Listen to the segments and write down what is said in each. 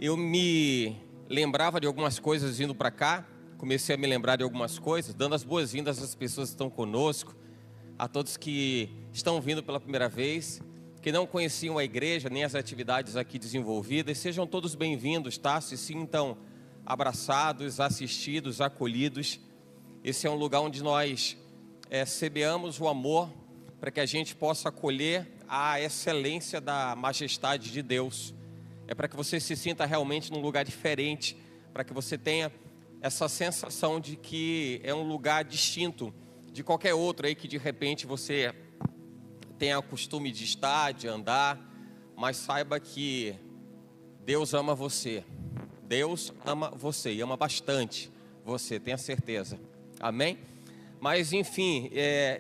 Eu me lembrava de algumas coisas indo para cá, comecei a me lembrar de algumas coisas, dando as boas-vindas às pessoas que estão conosco, a todos que estão vindo pela primeira vez, que não conheciam a igreja, nem as atividades aqui desenvolvidas. Sejam todos bem-vindos, tá? Se sintam abraçados, assistidos, acolhidos. Esse é um lugar onde nós semeamos o amor para que a gente possa acolher a excelência da majestade de Deus. É para que você se sinta realmente num lugar diferente, para que você tenha essa sensação de que é um lugar distinto de qualquer outro aí que de repente você tenha o costume de estar, de andar, mas saiba que Deus ama você. Deus ama você e ama bastante você, tenha certeza. Amém? Mas enfim,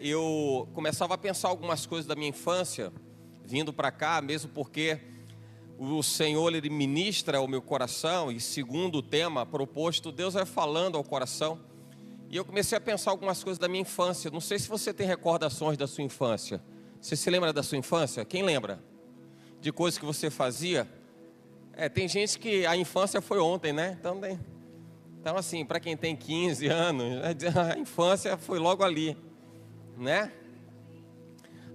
eu começava a pensar algumas coisas da minha infância, vindo para cá, mesmo porque o Senhor, Ele ministra ao meu coração, e segundo o tema proposto, Deus vai falando ao coração. E eu comecei a pensar algumas coisas da minha infância. Não sei se você tem recordações da sua infância. Você se lembra da sua infância? Quem lembra? De coisas que você fazia? Tem gente que a infância foi ontem, né? Então assim, para quem tem 15 anos, a infância foi logo ali, né?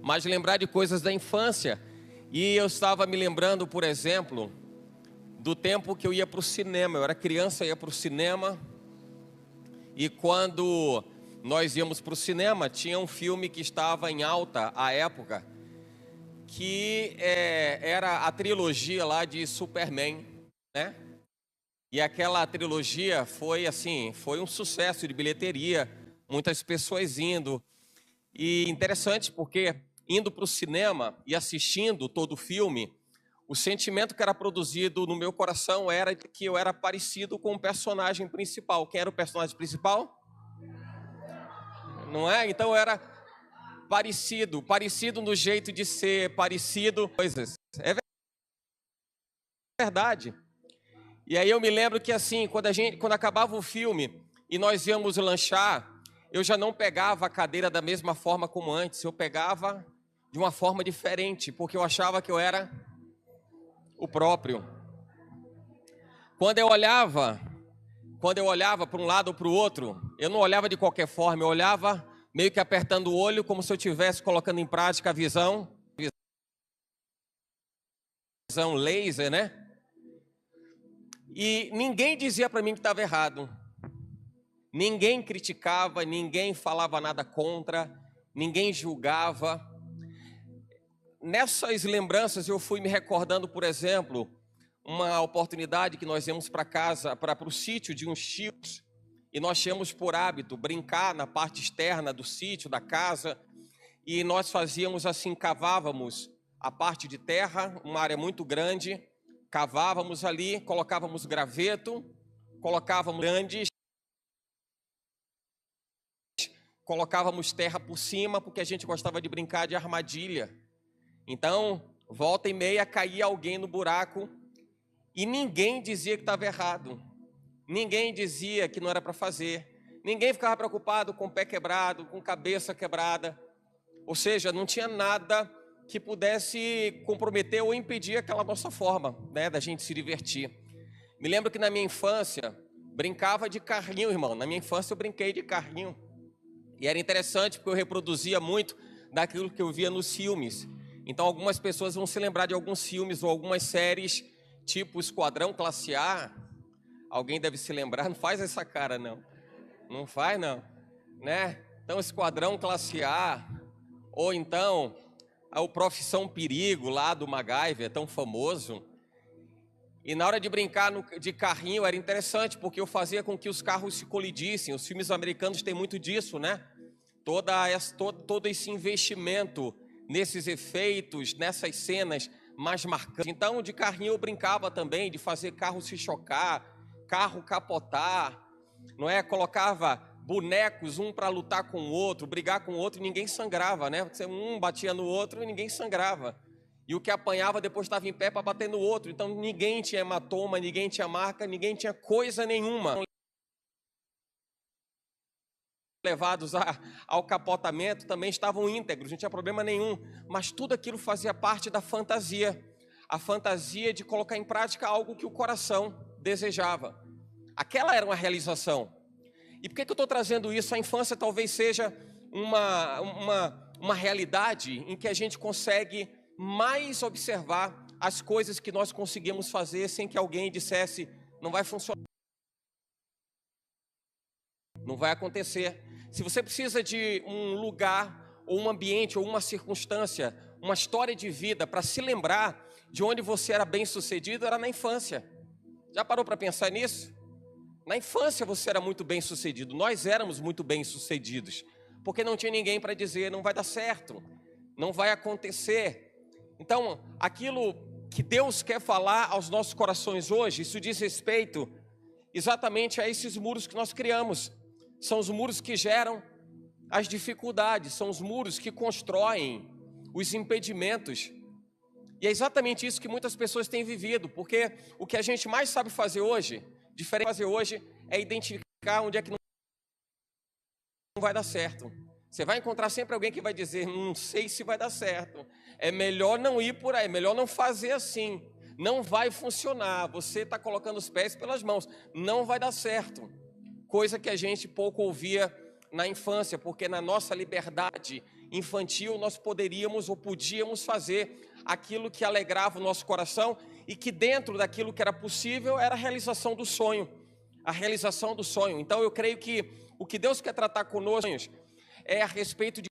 Mas lembrar de coisas da infância. E eu estava me lembrando, por exemplo, do tempo que eu ia para o cinema. Eu era criança, ia para o cinema. E quando nós íamos para o cinema, tinha um filme que estava em alta à época, que era a trilogia lá de Superman, né? E aquela trilogia foi um sucesso de bilheteria, muitas pessoas indo. E interessante porque indo para o cinema e assistindo todo o filme, o sentimento que era produzido no meu coração era de que eu era parecido com o personagem principal. Quem era o personagem principal? Não é? Então eu era parecido no jeito de ser, parecido coisas. É verdade. E aí eu me lembro que assim, quando acabava o filme e nós íamos lanchar, eu já não pegava a cadeira da mesma forma como antes, eu pegava de uma forma diferente, porque eu achava que eu era o próprio. Quando eu olhava para um lado ou para o outro, eu não olhava de qualquer forma, eu olhava meio que apertando o olho, como se eu estivesse colocando em prática a visão laser, né? E ninguém dizia para mim que estava errado. Ninguém criticava, ninguém falava nada contra, ninguém julgava. Nessas lembranças eu fui me recordando, por exemplo, uma oportunidade que nós íamos para casa, para o sítio de uns tios, e nós tínhamos por hábito brincar na parte externa do sítio, da casa, e nós fazíamos assim, cavávamos a parte de terra, uma área muito grande, cavávamos ali, colocávamos graveto, colocávamos grandes, colocávamos terra por cima, porque a gente gostava de brincar de armadilha. Então, volta e meia caía alguém no buraco e ninguém dizia que estava errado. Ninguém dizia que não era para fazer. Ninguém ficava preocupado com o pé quebrado, com cabeça quebrada. Ou seja, não tinha nada que pudesse comprometer ou impedir aquela nossa forma, né, da gente se divertir. Me lembro que na minha infância, brincava de carrinho, irmão. Na minha infância eu brinquei de carrinho. E era interessante porque eu reproduzia muito daquilo que eu via nos filmes. Então algumas pessoas vão se lembrar de alguns filmes ou algumas séries, tipo Esquadrão Classe A. Alguém deve se lembrar, não faz essa cara não. Não faz não, né? Então Esquadrão Classe A, ou então o Profissão Perigo lá do MacGyver, tão famoso. E na hora de brincar de carrinho era interessante, porque eu fazia com que os carros se colidissem. Os filmes americanos têm muito disso, né? Todo esse investimento nesses efeitos, nessas cenas mais marcantes. Então, de carrinho eu brincava também, de fazer carro se chocar, carro capotar, não é? Colocava bonecos, um para lutar com o outro, brigar com o outro, e ninguém sangrava, né? Um batia no outro e ninguém sangrava. E o que apanhava depois estava em pé para bater no outro. Então ninguém tinha hematoma, ninguém tinha marca, ninguém tinha coisa nenhuma. Levados ao capotamento também estavam íntegros, não tinha problema nenhum. Mas tudo aquilo fazia parte da fantasia. a fantasia de colocar em prática algo que o coração desejava. Aquela era uma realização. E por que eu estou trazendo isso? A infância talvez seja uma realidade em que a gente consegue mais observar as coisas que nós conseguimos fazer sem que alguém dissesse, não vai funcionar, não vai acontecer. Se você precisa de um lugar, ou um ambiente, ou uma circunstância, uma história de vida para se lembrar de onde você era bem sucedido, era na infância. Já parou para pensar nisso? Na infância você era muito bem sucedido, nós éramos muito bem sucedidos, porque não tinha ninguém para dizer, não vai dar certo, não vai acontecer. Então, aquilo que Deus quer falar aos nossos corações hoje, isso diz respeito exatamente a esses muros que nós criamos. São os muros que geram as dificuldades, são os muros que constroem os impedimentos. E é exatamente isso que muitas pessoas têm vivido, porque o que a gente mais sabe fazer hoje, diferente de fazer hoje, é identificar onde é que não vai dar certo. Você vai encontrar sempre alguém que vai dizer, não sei se vai dar certo, é melhor não ir por aí, é melhor não fazer assim, não vai funcionar, você está colocando os pés pelas mãos, não vai dar certo. Coisa que a gente pouco ouvia na infância, porque na nossa liberdade infantil nós poderíamos ou podíamos fazer aquilo que alegrava o nosso coração e que dentro daquilo que era possível era a realização do sonho, a realização do sonho. Então eu creio que o que Deus quer tratar conosco é a respeito de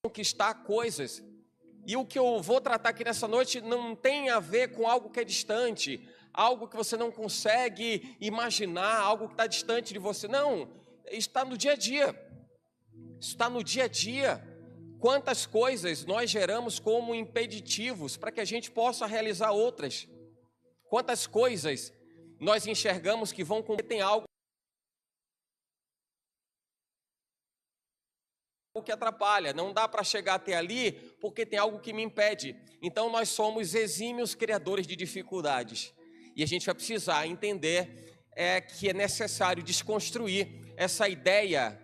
conquistar coisas. E o que eu vou tratar aqui nessa noite não tem a ver com algo que é distante, algo que você não consegue imaginar, algo que está distante de você. Não, está no dia a dia. Está no dia a dia. Quantas coisas nós geramos como impeditivos para que a gente possa realizar outras. Quantas coisas nós enxergamos que vão tem algo que atrapalha, não dá para chegar até ali porque tem algo que me impede. Então nós somos exímios criadores de dificuldades e a gente vai precisar entender que é necessário desconstruir essa ideia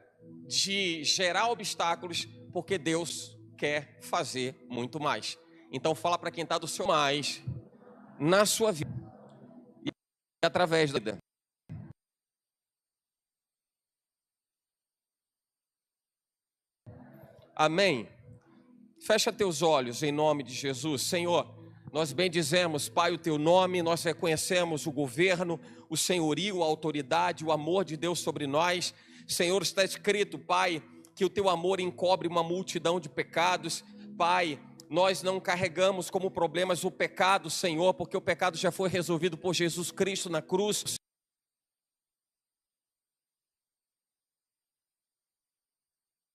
de gerar obstáculos, porque Deus quer fazer muito mais. Então fala para quem está do seu mais na sua vida e através da vida. Amém? Fecha teus olhos em nome de Jesus. Senhor, nós bendizemos, Pai, o teu nome, nós reconhecemos o governo, o senhorio, a autoridade, o amor de Deus sobre nós. Senhor, está escrito, Pai, que o teu amor encobre uma multidão de pecados. Pai, nós não carregamos como problemas o pecado, Senhor, porque o pecado já foi resolvido por Jesus Cristo na cruz.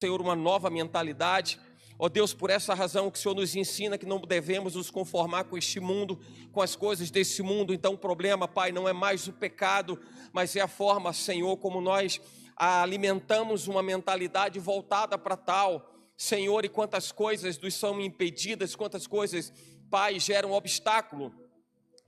Senhor, uma nova mentalidade. Ó Deus, por essa razão que o Senhor nos ensina que não devemos nos conformar com este mundo, com as coisas desse mundo. Então o problema, Pai, não é mais o pecado, mas é a forma, Senhor, como nós alimentamos uma mentalidade voltada para tal. Senhor, e quantas coisas nos são impedidas, quantas coisas, Pai, geram obstáculo,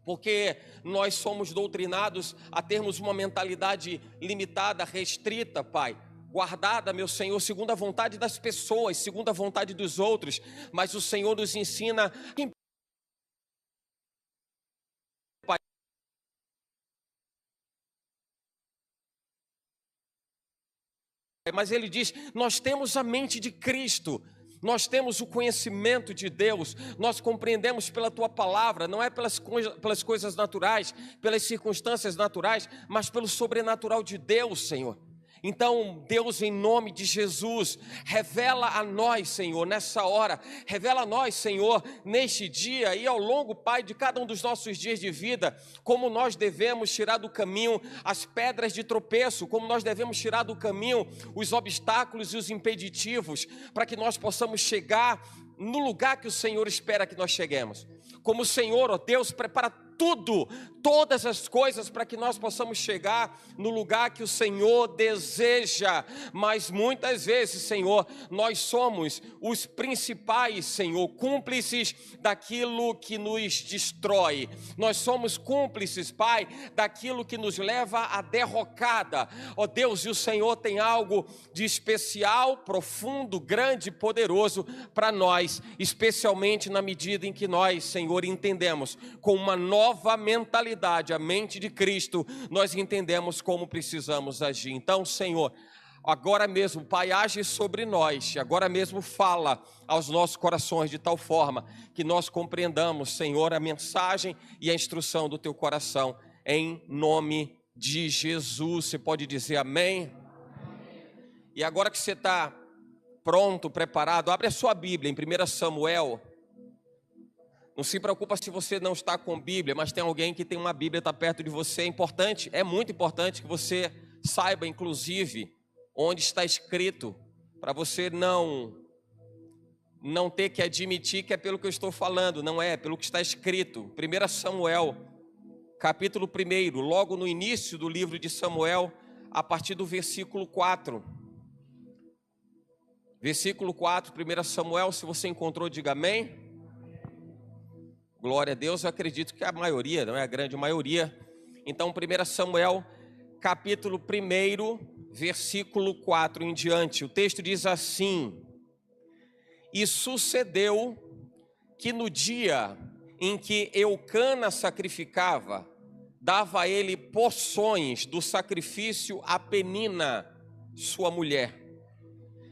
porque nós somos doutrinados a termos uma mentalidade limitada, restrita, Pai, guardada, meu Senhor, segundo a vontade das pessoas, segundo a vontade dos outros, mas o Senhor nos ensina, Pai, mas Ele diz, nós temos a mente de Cristo, nós temos o conhecimento de Deus, nós compreendemos pela Tua palavra, não é pelas coisas naturais, pelas circunstâncias naturais, mas pelo sobrenatural de Deus, Senhor. Então, Deus, em nome de Jesus, revela a nós, Senhor, nessa hora, revela a nós, Senhor, neste dia e ao longo, Pai, de cada um dos nossos dias de vida, como nós devemos tirar do caminho as pedras de tropeço, como nós devemos tirar do caminho os obstáculos e os impeditivos, para que nós possamos chegar no lugar que o Senhor espera que nós cheguemos. Como o Senhor, ó Deus, prepara tudo, todas as coisas para que nós possamos chegar no lugar que o Senhor deseja. Mas muitas vezes, Senhor, nós somos os principais, Senhor, cúmplices daquilo que nos destrói. Nós somos cúmplices, Pai, daquilo que nos leva à derrocada. Ó Deus, e o Senhor tem algo de especial, profundo, grande e poderoso para nós, especialmente na medida em que nós, Senhor, entendemos com uma nova mentalidade, a mente de Cristo, nós entendemos como precisamos agir. Então, Senhor, agora mesmo, Pai, age sobre nós, agora mesmo fala aos nossos corações de tal forma que nós compreendamos, Senhor, a mensagem e a instrução do Teu coração, em nome de Jesus. Você pode dizer amém? E agora que você está pronto, preparado, abre a sua Bíblia em 1 Samuel. Não se preocupa se você não está com Bíblia, mas tem alguém que tem uma Bíblia, está perto de você. É importante, é muito importante que você saiba, inclusive, onde está escrito, para você não ter que admitir que é pelo que eu estou falando. Não é pelo que está escrito. 1 Samuel, capítulo 1, logo no início do livro de Samuel, a partir do versículo 4. Versículo 4, 1 Samuel, se você encontrou, diga amém. Glória a Deus, eu acredito que a maioria, não é a grande maioria. Então, 1 Samuel, capítulo 1, versículo 4 em diante. O texto diz assim: E sucedeu que no dia em que Eucana sacrificava, dava a ele porções do sacrifício a Penina, sua mulher,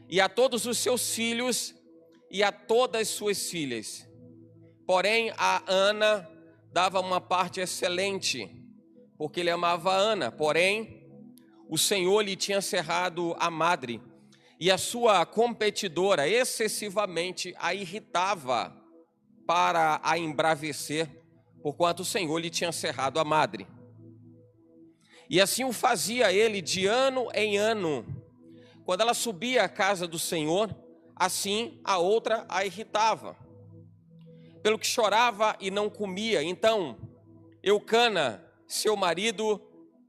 e a todos os seus filhos e a todas as suas filhas. Porém, a Ana dava uma parte excelente, porque ele amava a Ana. Porém, o Senhor lhe tinha cerrado a madre, e a sua competidora excessivamente a irritava para a embravecer, porquanto o Senhor lhe tinha cerrado a madre. E assim o fazia ele de ano em ano. Quando ela subia à casa do Senhor, assim a outra a irritava, pelo que chorava e não comia. Então Eucana, seu marido,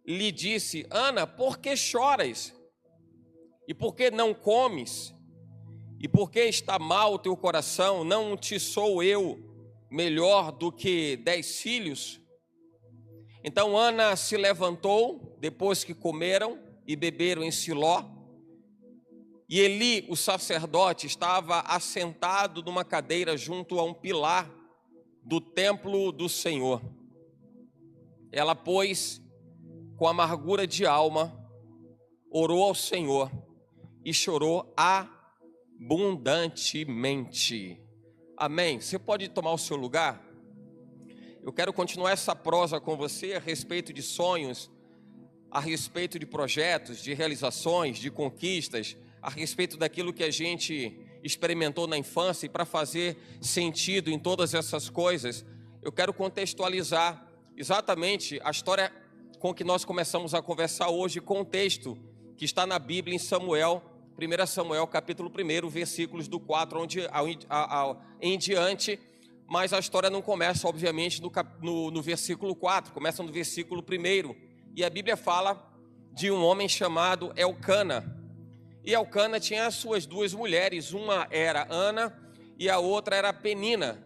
lhe disse: Ana, por que choras? E por que não comes? E por que está mal o teu coração? Não te sou eu melhor do que 10 filhos? Então Ana se levantou, depois que comeram e beberam em Siló, e Eli, o sacerdote, estava assentado numa cadeira junto a um pilar do templo do Senhor. Ela, pois, com amargura de alma, orou ao Senhor e chorou abundantemente. Amém? Você pode tomar o seu lugar? Eu quero continuar essa prosa com você a respeito de sonhos, a respeito de projetos, de realizações, de conquistas, a respeito daquilo que a gente experimentou na infância. E para fazer sentido em todas essas coisas, eu quero contextualizar exatamente a história com que nós começamos a conversar hoje, com o texto que está na Bíblia em Samuel, 1 Samuel capítulo 1, versículos do 4 em diante. Mas a história não começa, obviamente, no versículo 4, começa no versículo 1. E a Bíblia fala de um homem chamado Elcana. E Elcana tinha as suas duas mulheres, uma era Ana e a outra era Penina.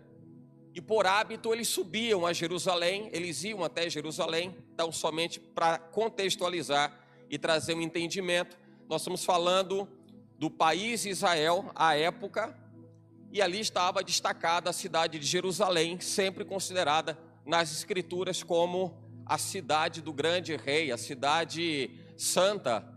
E por hábito eles subiam a Jerusalém, eles iam até Jerusalém. Então, somente para contextualizar e trazer um entendimento, nós estamos falando do país Israel à época, e ali estava destacada a cidade de Jerusalém, sempre considerada nas escrituras como a cidade do grande rei, a cidade santa.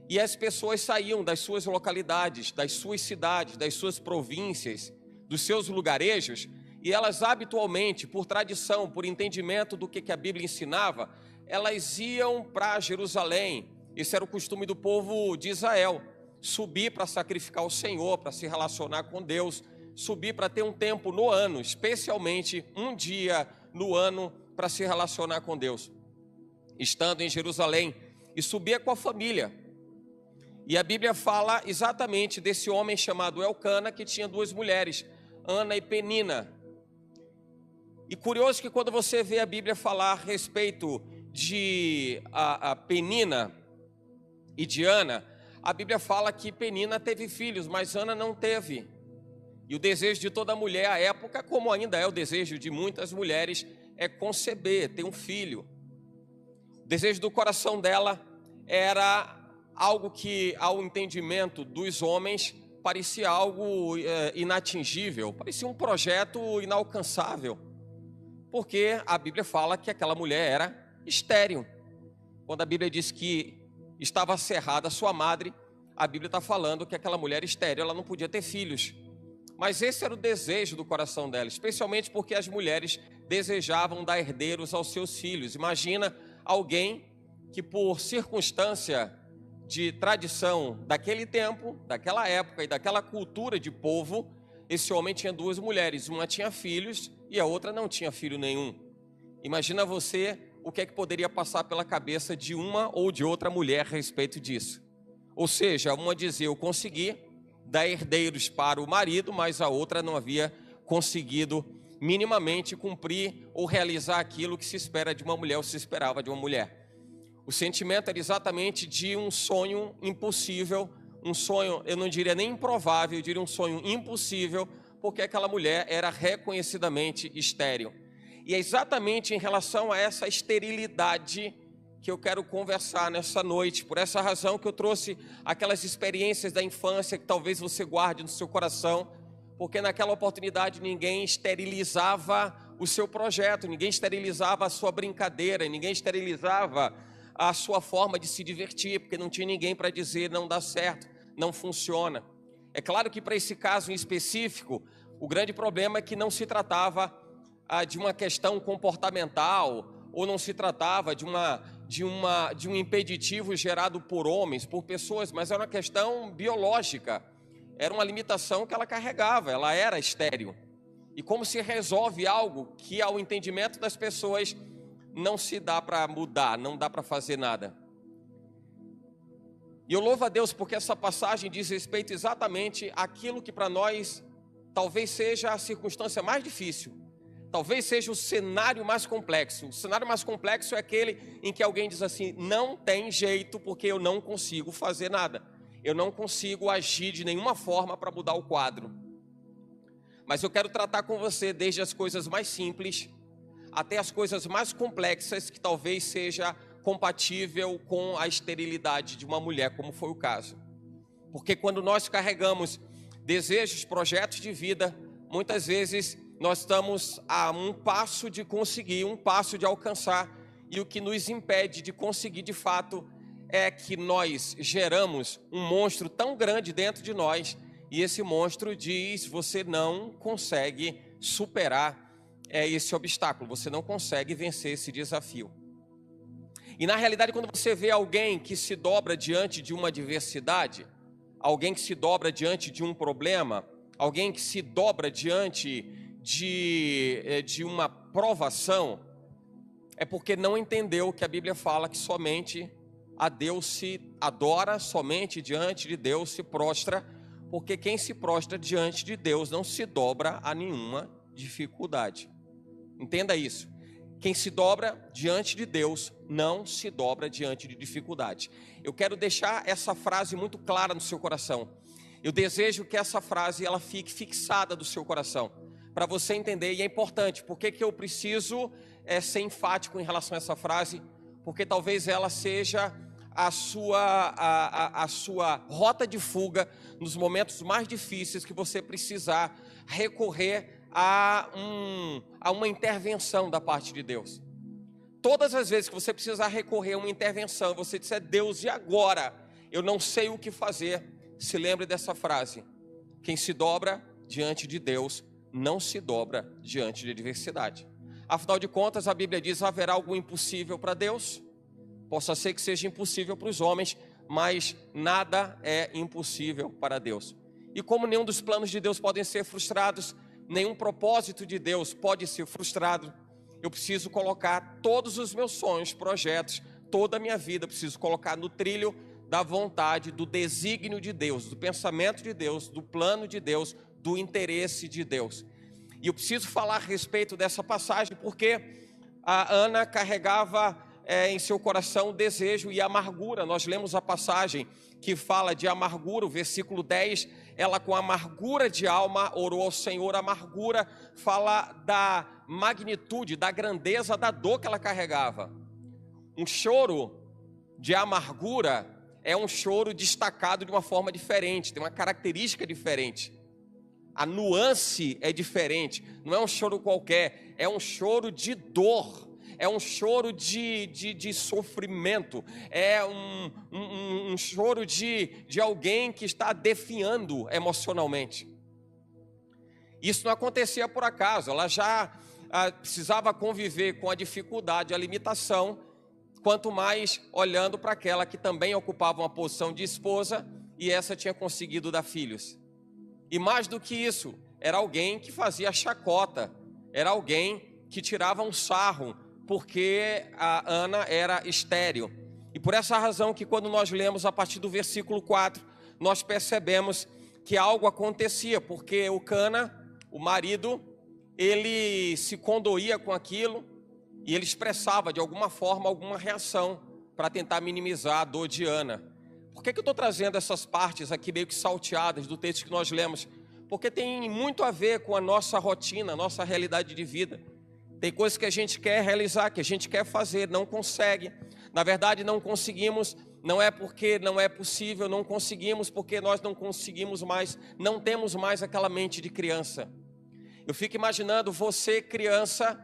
E as pessoas saíam das suas localidades, das suas cidades, das suas províncias, dos seus lugarejos, e elas habitualmente, por tradição, por entendimento do que a Bíblia ensinava, elas iam para Jerusalém. Esse era o costume do povo de Israel, subir para sacrificar o Senhor, para se relacionar com Deus, subir para ter um tempo no ano, especialmente um dia no ano, para se relacionar com Deus. Estando em Jerusalém, e subia com a família. E a Bíblia fala exatamente desse homem chamado Elcana, que tinha duas mulheres, Ana e Penina. E curioso que quando você vê a Bíblia falar a respeito de a Penina e de Ana, a Bíblia fala que Penina teve filhos, mas Ana não teve. E o desejo de toda mulher à época, como ainda é o desejo de muitas mulheres, é conceber, ter um filho. O desejo do coração dela era algo que, ao entendimento dos homens, parecia algo inatingível, parecia um projeto inalcançável, porque a Bíblia fala que aquela mulher era estéril. Quando a Bíblia diz que estava cerrada a sua madre, a Bíblia está falando que aquela mulher estéril, ela não podia ter filhos. Mas esse era o desejo do coração dela, especialmente porque as mulheres desejavam dar herdeiros aos seus filhos. Imagina alguém que, por circunstância de tradição daquele tempo, daquela época e daquela cultura de povo, esse homem tinha duas mulheres, uma tinha filhos e a outra não tinha filho nenhum. Imagina você o que é que poderia passar pela cabeça de uma ou de outra mulher a respeito disso. Ou seja, uma dizia, eu consegui dar herdeiros para o marido, mas a outra não havia conseguido minimamente cumprir ou realizar aquilo que se espera de uma mulher ou se esperava de uma mulher. O sentimento era exatamente de um sonho impossível, um sonho, eu não diria nem improvável, eu diria um sonho impossível, porque aquela mulher era reconhecidamente estéril. E é exatamente em relação a essa esterilidade que eu quero conversar nessa noite. Por essa razão que eu trouxe aquelas experiências da infância que talvez você guarde no seu coração, porque naquela oportunidade ninguém esterilizava o seu projeto, ninguém esterilizava a sua brincadeira, ninguém esterilizava a sua forma de se divertir, porque não tinha ninguém para dizer não dá certo, não funciona. É claro que para esse caso em específico, o grande problema é que não se tratava de uma questão comportamental, ou não se tratava de um impeditivo gerado por homens, por pessoas, mas era uma questão biológica, era uma limitação que ela carregava, ela era estéril. E como se resolve algo que ao entendimento das pessoas não se dá para mudar, não dá para fazer nada. E eu louvo a Deus porque essa passagem diz respeito exatamente àquilo que para nós talvez seja a circunstância mais difícil. Talvez seja o cenário mais complexo. O cenário mais complexo é aquele em que alguém diz assim, não tem jeito porque eu não consigo fazer nada. Eu não consigo agir de nenhuma forma para mudar o quadro. Mas eu quero tratar com você desde as coisas mais simples até as coisas mais complexas que talvez seja compatível com a esterilidade de uma mulher, como foi o caso. Porque quando nós carregamos desejos, projetos de vida, muitas vezes nós estamos a um passo de conseguir, um passo de alcançar, e o que nos impede de conseguir de fato é que nós geramos um monstro tão grande dentro de nós, e esse monstro diz, você não consegue superar esse obstáculo, você não consegue vencer esse desafio. E na realidade, quando você vê alguém que se dobra diante de uma adversidade, alguém que se dobra diante de um problema, alguém que se dobra diante de uma provação, é porque não entendeu que a Bíblia fala que somente a Deus se adora, somente diante de Deus se prostra, porque quem se prostra diante de Deus não se dobra a nenhuma dificuldade. Entenda isso. Quem se dobra diante de Deus não se dobra diante de dificuldade. Eu quero deixar essa frase muito clara no seu coração. Eu desejo que essa frase ela fique fixada do seu coração, para você entender, e é importante. Por que eu preciso ser enfático em relação a essa frase? Porque talvez ela seja a sua rota de fuga nos momentos mais difíceis que você precisar recorrer a uma intervenção da parte de Deus. Todas as vezes que você precisar recorrer a uma intervenção, você disser, Deus, e agora? Eu não sei o que fazer. Se lembre dessa frase. Quem se dobra diante de Deus, não se dobra diante de adversidade. Afinal de contas, a Bíblia diz, haverá algo impossível para Deus? Possa ser que seja impossível para os homens, mas nada é impossível para Deus. E como nenhum dos planos de Deus podem ser frustrados, nenhum propósito de Deus pode ser frustrado, eu preciso colocar todos os meus sonhos, projetos, toda a minha vida, preciso colocar no trilho da vontade, do desígnio de Deus, do pensamento de Deus, do plano de Deus, do interesse de Deus. E eu preciso falar a respeito dessa passagem porque a Ana carregava em seu coração o desejo e a amargura. Nós lemos a passagem que fala de amargura, o versículo 10, ela com amargura de alma orou ao Senhor. A amargura fala da magnitude, da grandeza da dor que ela carregava. Um choro de amargura é um choro destacado de uma forma diferente, tem uma característica diferente. A nuance é diferente, não é um choro qualquer, é um choro de dor, é um choro de sofrimento, é um choro de alguém que está definhando emocionalmente. Isso não acontecia por acaso, ela já precisava conviver com a dificuldade, a limitação, quanto mais olhando para aquela que também ocupava uma posição de esposa e essa tinha conseguido dar filhos. E mais do que isso, era alguém que fazia chacota, era alguém que tirava um sarro, porque a Ana era estéril. E por essa razão que quando nós lemos a partir do versículo 4, nós percebemos que algo acontecia, porque o Cana, o marido, ele se condoía com aquilo e ele expressava de alguma forma alguma reação para tentar minimizar a dor de Ana. Por que eu estou trazendo essas partes aqui meio que salteadas do texto que nós lemos? Porque tem muito a ver com a nossa rotina, a nossa realidade de vida. Tem coisas que a gente quer realizar, que a gente quer fazer, não consegue. Na verdade, não conseguimos, não é porque não é possível, não conseguimos porque nós não conseguimos mais, não temos mais aquela mente de criança. Eu fico imaginando você, criança,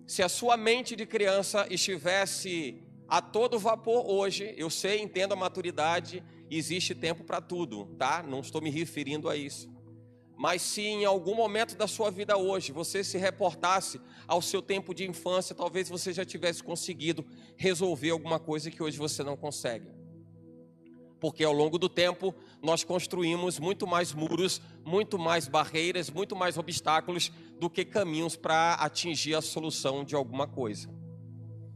se a sua mente de criança estivesse a todo vapor hoje, eu sei, entendo a maturidade, existe tempo para tudo, tá? Não estou me referindo a isso. Mas se em algum momento da sua vida hoje, você se reportasse ao seu tempo de infância, talvez você já tivesse conseguido resolver alguma coisa que hoje você não consegue. Porque ao longo do tempo, nós construímos muito mais muros, muito mais barreiras, muito mais obstáculos do que caminhos para atingir a solução de alguma coisa.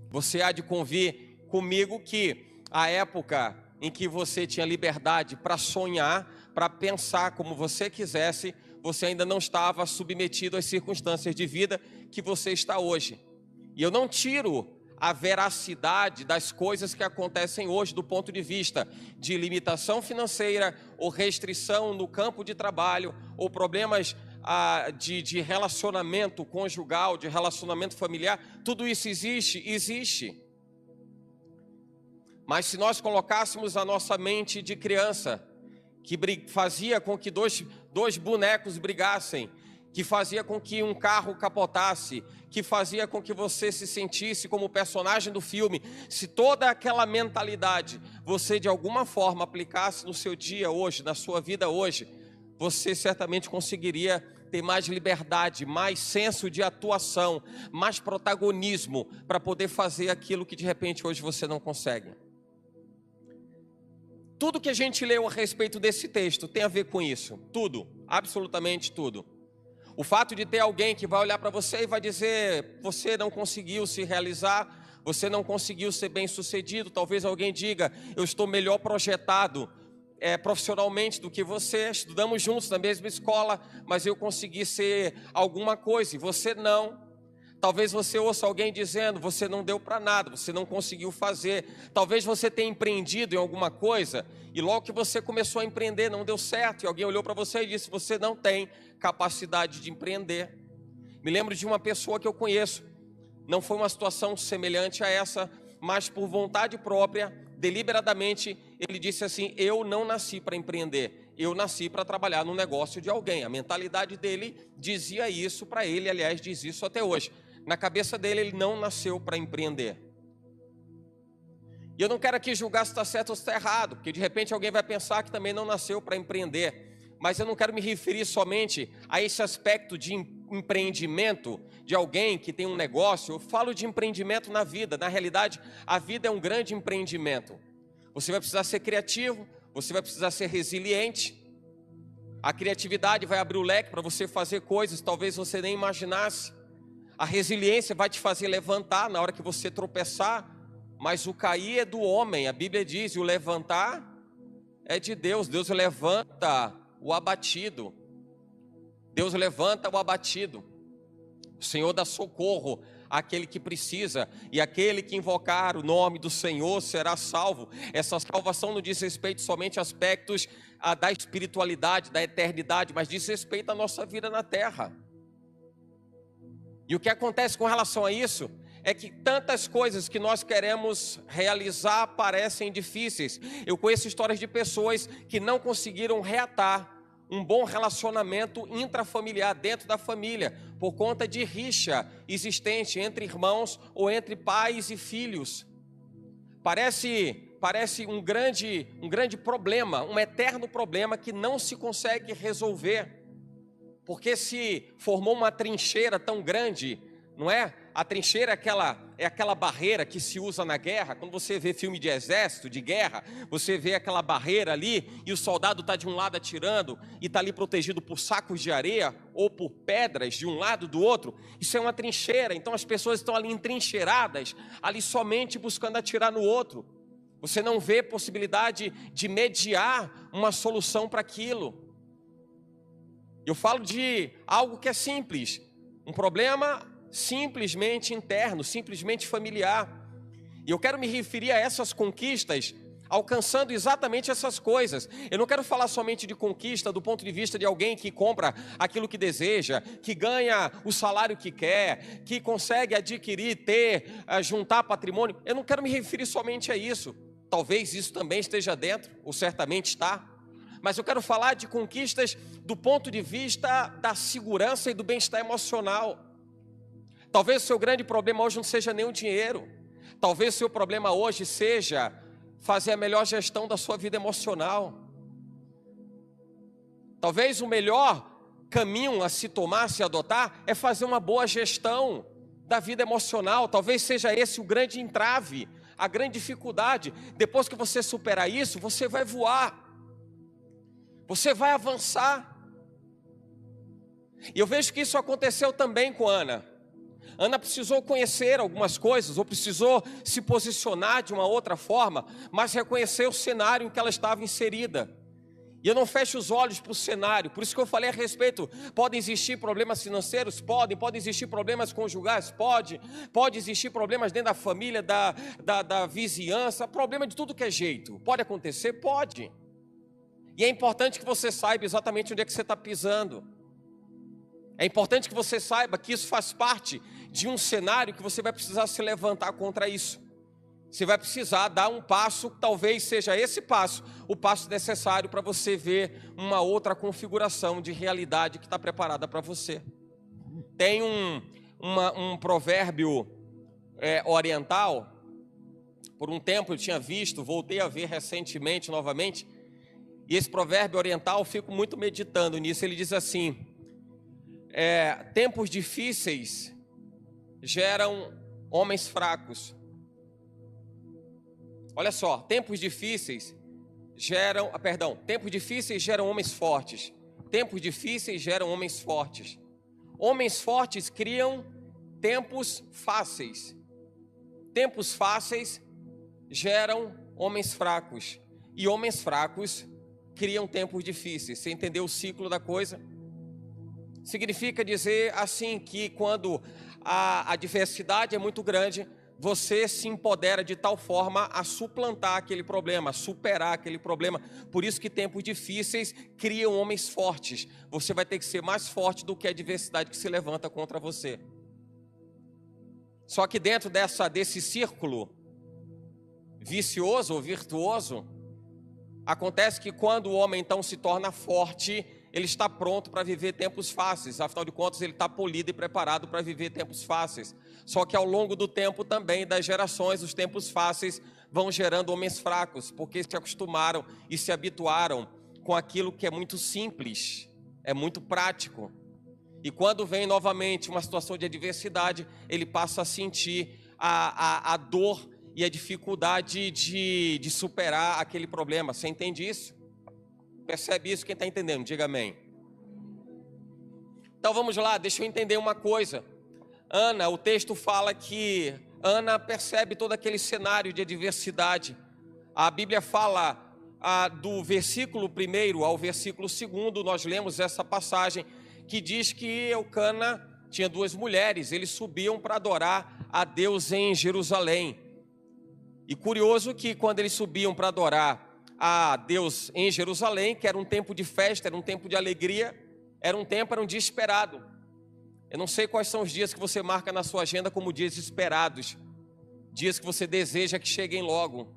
Você há de convir comigo que a época em que você tinha liberdade para sonhar, para pensar como você quisesse, você ainda não estava submetido às circunstâncias de vida que você está hoje. E eu não tiro a veracidade das coisas que acontecem hoje do ponto de vista de limitação financeira ou restrição no campo de trabalho ou problemas de relacionamento conjugal, de relacionamento familiar. Tudo isso existe. Mas se nós colocássemos a nossa mente de criança, que fazia com que dois bonecos brigassem, que fazia com que um carro capotasse, que fazia com que você se sentisse como personagem do filme, se toda aquela mentalidade você de alguma forma aplicasse no seu dia hoje, na sua vida hoje, você certamente conseguiria ter mais liberdade, mais senso de atuação, mais protagonismo para poder fazer aquilo que de repente hoje você não consegue. Tudo que a gente leu a respeito desse texto tem a ver com isso, tudo, absolutamente tudo. O fato de ter alguém que vai olhar para você e vai dizer, você não conseguiu se realizar, você não conseguiu ser bem sucedido, talvez alguém diga, eu estou melhor projetado profissionalmente do que você, estudamos juntos na mesma escola, mas eu consegui ser alguma coisa e você não. Talvez você ouça alguém dizendo, você não deu para nada, você não conseguiu fazer. Talvez você tenha empreendido em alguma coisa e logo que você começou a empreender não deu certo. E alguém olhou para você e disse, você não tem capacidade de empreender. Me lembro de uma pessoa que eu conheço. Não foi uma situação semelhante a essa, mas por vontade própria, deliberadamente, ele disse assim, eu não nasci para empreender. Eu nasci para trabalhar no negócio de alguém. A mentalidade dele dizia isso para ele, aliás, diz isso até hoje. Na cabeça dele, ele não nasceu para empreender. E eu não quero aqui julgar se está certo ou se está errado, porque de repente alguém vai pensar que também não nasceu para empreender. Mas eu não quero me referir somente a esse aspecto de empreendimento de alguém que tem um negócio. Eu falo de empreendimento na vida. Na realidade, a vida é um grande empreendimento. Você vai precisar ser criativo, você vai precisar ser resiliente. A criatividade vai abrir o leque para você fazer coisas que talvez você nem imaginasse. A resiliência vai te fazer levantar na hora que você tropeçar, mas o cair é do homem, a Bíblia diz, e o levantar é de Deus. Deus levanta o abatido. Deus levanta o abatido. O Senhor dá socorro àquele que precisa, e aquele que invocar o nome do Senhor será salvo. Essa salvação não diz respeito somente a aspectos da espiritualidade, da eternidade, mas diz respeito à nossa vida na terra. E o que acontece com relação a isso é que tantas coisas que nós queremos realizar parecem difíceis. Eu conheço histórias de pessoas que não conseguiram reatar um bom relacionamento intrafamiliar dentro da família, por conta de rixa existente entre irmãos ou entre pais e filhos. Parece um grande problema, um eterno problema que não se consegue resolver, porque se formou uma trincheira tão grande, não é? A trincheira é aquela barreira que se usa na guerra. Quando você vê filme de exército, de guerra, você vê aquela barreira ali e o soldado está de um lado atirando e está ali protegido por sacos de areia ou por pedras de um lado do outro. Isso é uma trincheira, então as pessoas estão ali entrincheiradas, ali somente buscando atirar no outro. Você não vê possibilidade de mediar uma solução para aquilo. Eu falo de algo que é simples, um problema simplesmente interno, simplesmente familiar. E eu quero me referir a essas conquistas, alcançando exatamente essas coisas. Eu não quero falar somente de conquista do ponto de vista de alguém que compra aquilo que deseja, que ganha o salário que quer, que consegue adquirir, juntar patrimônio. Eu não quero me referir somente a isso. Talvez isso também esteja dentro, ou certamente está. Mas eu quero falar de conquistas do ponto de vista da segurança e do bem-estar emocional. Talvez o seu grande problema hoje não seja nem o dinheiro. Talvez o seu problema hoje seja fazer a melhor gestão da sua vida emocional. Talvez o melhor caminho a se tomar, a se adotar, é fazer uma boa gestão da vida emocional. Talvez seja esse o grande entrave, a grande dificuldade. Depois que você superar isso, você vai voar. Você vai avançar. E eu vejo que isso aconteceu também com Ana. Ana precisou conhecer algumas coisas, ou precisou se posicionar de uma outra forma, mas reconhecer o cenário em que ela estava inserida. E eu não fecho os olhos para o cenário, por isso que eu falei a respeito. Podem existir problemas financeiros? Podem existir problemas conjugais? Pode existir problemas dentro da família, da vizinhança, problema de tudo que é jeito. Pode acontecer? Pode. E é importante que você saiba exatamente onde é que você está pisando. É importante que você saiba que isso faz parte de um cenário que você vai precisar se levantar contra isso. Você vai precisar dar um passo, talvez seja esse passo, o passo necessário para você ver uma outra configuração de realidade que está preparada para você. Tem um provérbio oriental, por um tempo eu tinha visto, voltei a ver recentemente, novamente, e esse provérbio oriental, eu fico muito meditando nisso. Ele diz assim: tempos difíceis geram homens fracos. Olha só, tempos difíceis geram homens fortes. Tempos difíceis geram homens fortes. Homens fortes criam tempos fáceis. Tempos fáceis geram homens fracos. E homens fracos criam tempos difíceis. Você entendeu o ciclo da coisa? Significa dizer assim que quando a adversidade é muito grande, você se empodera de tal forma a suplantar aquele problema, a superar aquele problema. Por isso que tempos difíceis criam homens fortes. Você vai ter que ser mais forte do que a adversidade que se levanta contra você. Só que dentro desse círculo vicioso ou virtuoso, acontece que quando o homem então se torna forte, ele está pronto para viver tempos fáceis. Afinal de contas, ele está polido e preparado para viver tempos fáceis. Só que ao longo do tempo também, das gerações, os tempos fáceis vão gerando homens fracos, porque se acostumaram e se habituaram com aquilo que é muito simples, é muito prático. E quando vem novamente uma situação de adversidade, ele passa a sentir a dor e a dificuldade de superar aquele problema. Você entende isso? Percebe isso? Quem está entendendo? Diga amém. Então vamos lá, deixa eu entender uma coisa. Ana, o texto fala que Ana percebe todo aquele cenário de adversidade. A Bíblia fala do versículo 1 ao versículo 2, nós lemos essa passagem, que diz que Eucana tinha 2 mulheres, eles subiam para adorar a Deus em Jerusalém. E curioso que quando eles subiam para adorar a Deus em Jerusalém, que era um tempo de festa, era um tempo de alegria, era um dia esperado. Eu não sei quais são os dias que você marca na sua agenda como dias esperados, dias que você deseja que cheguem logo.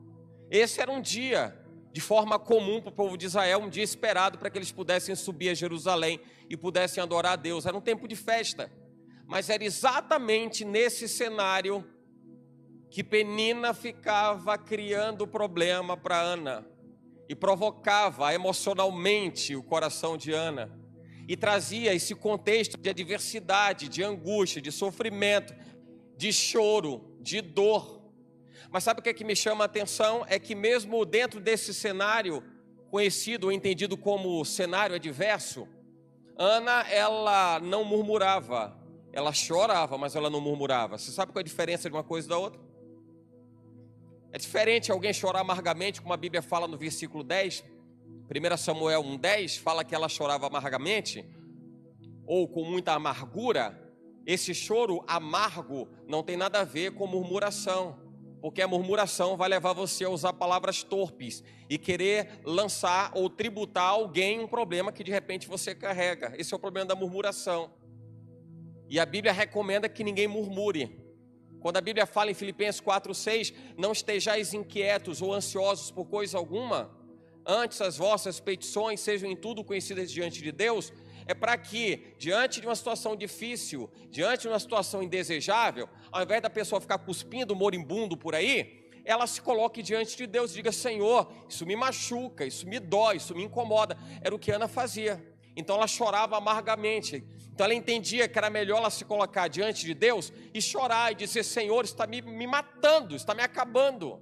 Esse era um dia, de forma comum para o povo de Israel, um dia esperado para que eles pudessem subir a Jerusalém e pudessem adorar a Deus. Era um tempo de festa, mas era exatamente nesse cenário que Penina ficava criando problema para Ana e provocava emocionalmente o coração de Ana e trazia esse contexto de adversidade, de angústia, de sofrimento, de choro, de dor. Mas sabe o que é que me chama a atenção? É que mesmo dentro desse cenário conhecido ou entendido como cenário adverso, Ana, ela não murmurava, ela chorava, mas ela não murmurava. Você sabe qual é a diferença de uma coisa e da outra? É diferente alguém chorar amargamente, como a Bíblia fala no versículo 10, 1 Samuel 1,10, fala que ela chorava amargamente, ou com muita amargura. Esse choro amargo não tem nada a ver com murmuração, porque a murmuração vai levar você a usar palavras torpes e querer lançar ou tributar a alguém um problema que de repente você carrega. Esse é o problema da murmuração. E a Bíblia recomenda que ninguém murmure. Quando a Bíblia fala em Filipenses 4,6, não estejais inquietos ou ansiosos por coisa alguma, antes as vossas petições sejam em tudo conhecidas diante de Deus, é para que, diante de uma situação difícil, diante de uma situação indesejável, ao invés da pessoa ficar cuspindo moribundo por aí, ela se coloque diante de Deus e diga: Senhor, isso me machuca, isso me dói, isso me incomoda. Era o que Ana fazia. Então ela chorava amargamente. Então ela entendia que era melhor ela se colocar diante de Deus e chorar e dizer: Senhor, está me matando, está me acabando,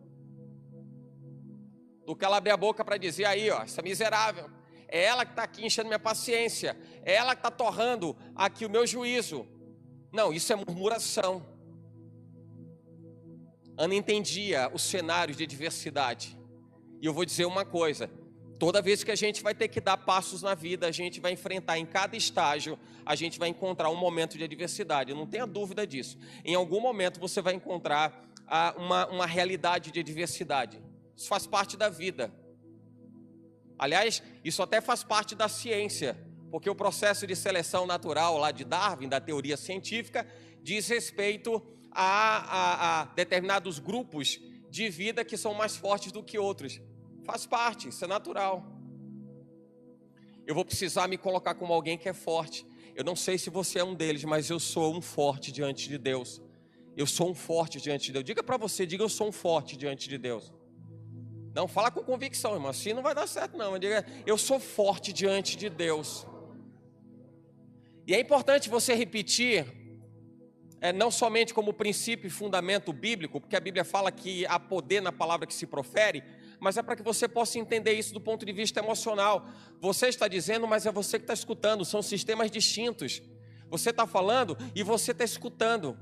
do que ela abrir a boca para dizer: aí, ó, essa miserável, é ela que está aqui enchendo minha paciência, é ela que está torrando aqui o meu juízo. Não, isso é murmuração. Ana entendia os cenários de adversidade. E eu vou dizer uma coisa: toda vez que a gente vai ter que dar passos na vida, a gente vai enfrentar em cada estágio, a gente vai encontrar um momento de adversidade. Eu não tenho dúvida disso. Em algum momento você vai encontrar uma realidade de adversidade. Isso faz parte da vida. Aliás, isso até faz parte da ciência, porque o processo de seleção natural lá de Darwin, da teoria científica, diz respeito a determinados grupos de vida que são mais fortes do que outros. Faz parte, isso é natural. Eu vou precisar me colocar como alguém que é forte. Eu não sei se você é um deles, mas eu sou um forte diante de Deus. Eu sou um forte diante de Deus. Diga para você, diga: eu sou um forte diante de Deus. Não, fala com convicção, irmão, assim não vai dar certo não. Diga: eu sou forte diante de Deus. E é importante você repetir, não somente como princípio e fundamento bíblico, porque a Bíblia fala que há poder na palavra que se profere, mas é para que você possa entender isso do ponto de vista emocional. Você está dizendo, mas é você que está escutando, são sistemas distintos. Você está falando e você está escutando.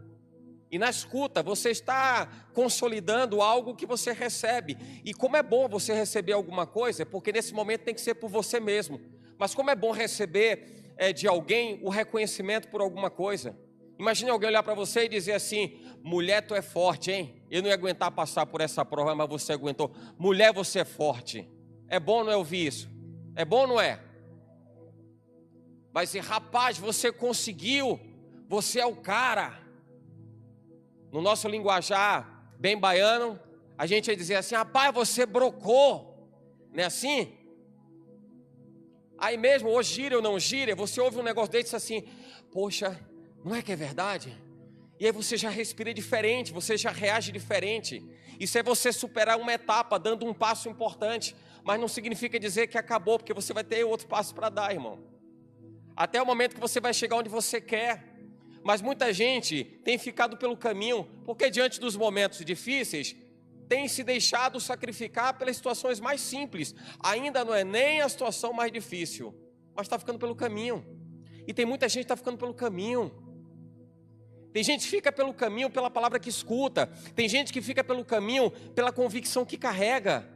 E na escuta você está consolidando algo que você recebe. E como é bom você receber alguma coisa, porque nesse momento tem que ser por você mesmo. Mas como é bom receber de alguém o reconhecimento por alguma coisa. Imagine alguém olhar para você e dizer assim: mulher, tu é forte, hein? Eu não ia aguentar passar por essa prova, mas você aguentou. Mulher, você é forte. É bom não é ouvir isso? É bom não é? Mas rapaz, você conseguiu. Você é o cara. No nosso linguajar bem baiano, a gente ia dizer assim: rapaz, você brocou. Não é assim? Aí mesmo, ou gira ou não gira, você ouve um negócio desse assim: poxa, não é que é verdade? E aí você já respira diferente, você já reage diferente. Isso é você superar uma etapa, dando um passo importante. Mas não significa dizer que acabou, porque você vai ter outro passo para dar, irmão. Até o momento que você vai chegar onde você quer. Mas muita gente tem ficado pelo caminho, porque diante dos momentos difíceis, tem se deixado sacrificar pelas situações mais simples. Ainda não é nem a situação mais difícil, mas está ficando pelo caminho. E tem muita gente que está ficando pelo caminho. Tem gente que fica pelo caminho pela palavra que escuta. Tem gente que fica pelo caminho pela convicção que carrega.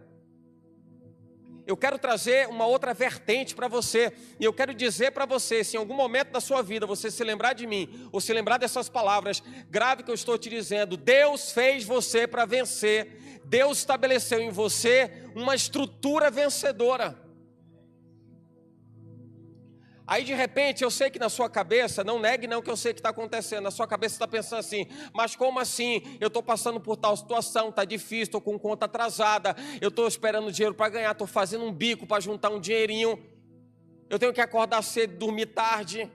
eu quero trazer uma outra vertente para você. E eu quero dizer para você, se em algum momento da sua vida você se lembrar de mim, ou se lembrar dessas palavras, grave que eu estou te dizendo: Deus fez você para vencer. Deus estabeleceu em você uma estrutura vencedora. Aí de repente, eu sei que na sua cabeça, não negue não que eu sei que está acontecendo, na sua cabeça está pensando assim: mas como assim? Eu estou passando por tal situação, está difícil, estou com conta atrasada, eu estou esperando dinheiro para ganhar, estou fazendo um bico para juntar um dinheirinho, eu tenho que acordar cedo, dormir tarde.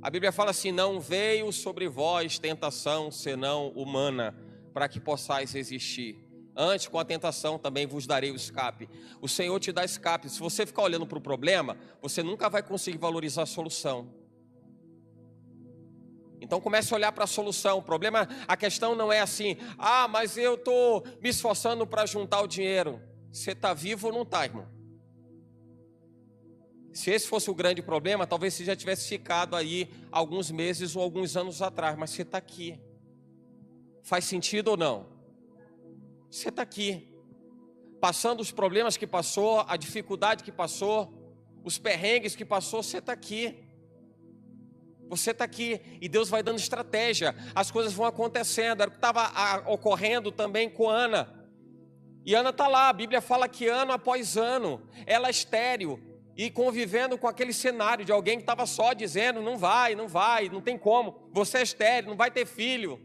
A Bíblia fala assim: não veio sobre vós tentação senão humana, para que possais resistir. Antes, com a tentação, também vos darei o escape. O Senhor te dá escape. Se você ficar olhando para o problema, você nunca vai conseguir valorizar a solução. Então comece a olhar para a solução. O problema, a questão não é assim: ah, mas eu estou me esforçando para juntar o dinheiro. Você está vivo ou não está, irmão? Se esse fosse o grande problema, talvez você já tivesse ficado aí alguns meses ou alguns anos atrás. Mas você está aqui. Faz sentido ou não? Você está aqui, passando os problemas que passou, a dificuldade que passou, os perrengues que passou, você está aqui. Você está aqui e Deus vai dando estratégia, as coisas vão acontecendo. Era o que estava ocorrendo também com Ana. E Ana está lá, a Bíblia fala que ano após ano, ela estéril e convivendo com aquele cenário de alguém que estava só dizendo: não vai, não tem como, você é estéril, não vai ter filho.